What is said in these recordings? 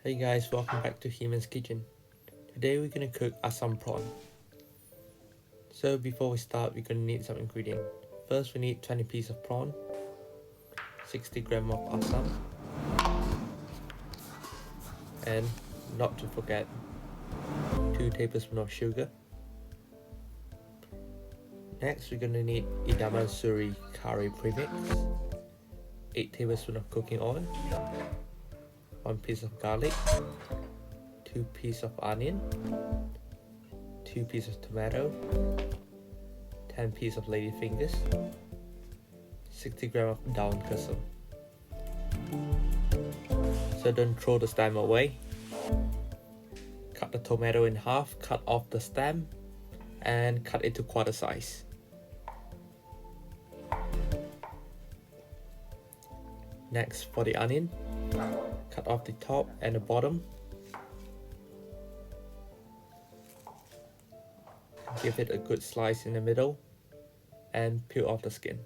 Hey guys, welcome back to Heman's kitchen. Today we're gonna cook Assam prawn. So before we start, we're gonna need some ingredients. First we need 20 pieces of prawn, 60 grams of Assam, and not to forget 2 tablespoons of sugar. Next we're gonna need Idaman Suri curry premix, 8 tablespoons of cooking oil, 1 piece of garlic, 2 pieces of onion, 2 pieces of tomato, 10 pieces of ladyfingers, 60 grams of Daun Kesum. So don't throw the stem away. Cut the tomato in half, cut off the stem, and cut it to quarter size. Next, for the onion, cut off the top and the bottom. Give it a good slice in the middle and peel off the skin.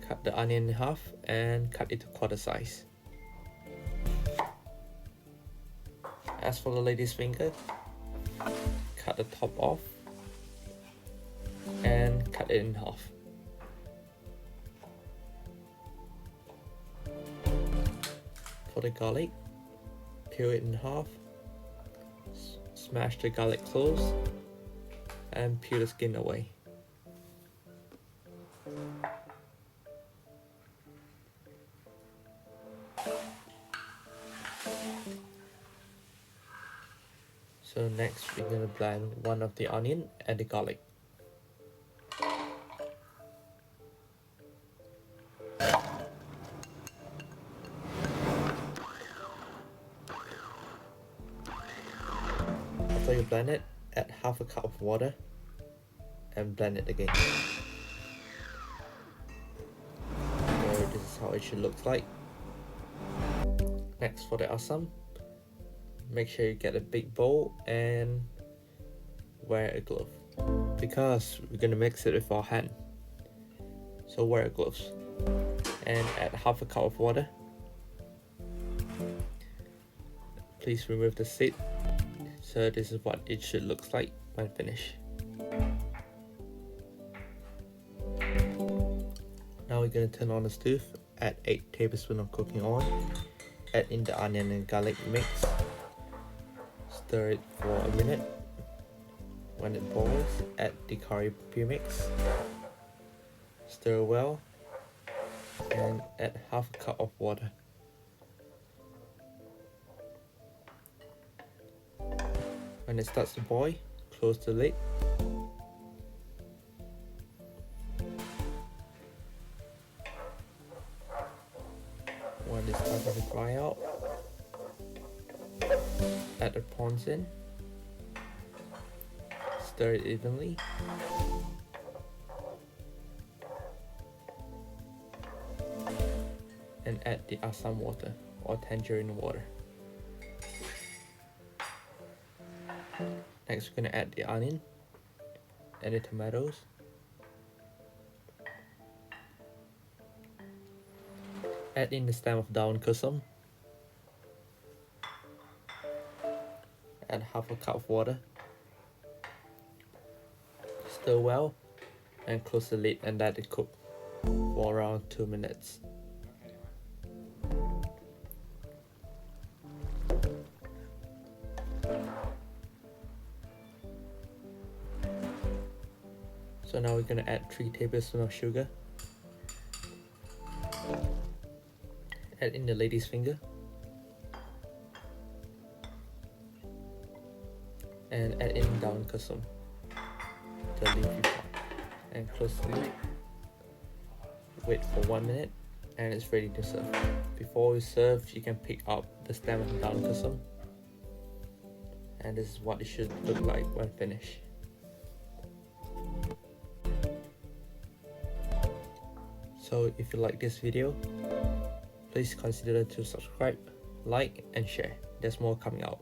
Cut the onion in half and cut it to quarter size. As for the lady's finger, cut the top off and cut it in half. For the garlic, peel it in half, smash the garlic close, and peel the skin away. So next we're going to blend one of the onion and the garlic. After you blend it, add half a cup of water and blend it again. So this is how it should look like. Next, for the Assam, make sure you get a big bowl and wear a glove, because we're gonna mix it with our hand. So wear gloves and add half a cup of water. Please remove the seed. So this is what it should look like when finished. Now we're going to turn on the stove, add 8 tablespoons of cooking oil, add in the onion and garlic mix, stir it for a minute. When it boils, add the curry premix, stir well, and add half a cup of water. When it starts to boil, close the lid. When it starts to dry out, add the prawns in, stir it evenly, and add the Assam water or tangerine water. Next, we're going to add the onion and the tomatoes. Add in the stem of Daun Kesum. Add half a cup of water. Stir well and close the lid and let it cook for around 2 minutes. So now we're going to add 3 tablespoons of sugar. Add in the lady's finger. And add in Daun Kesum, the leafy part. And close the lid. Wait for 1 minute and it's ready to serve. Before you serve, you can pick up the stem of Daun Kesum. And this is what it should look like when finished. So if you like this video, please consider to subscribe, like and share. There's more coming out.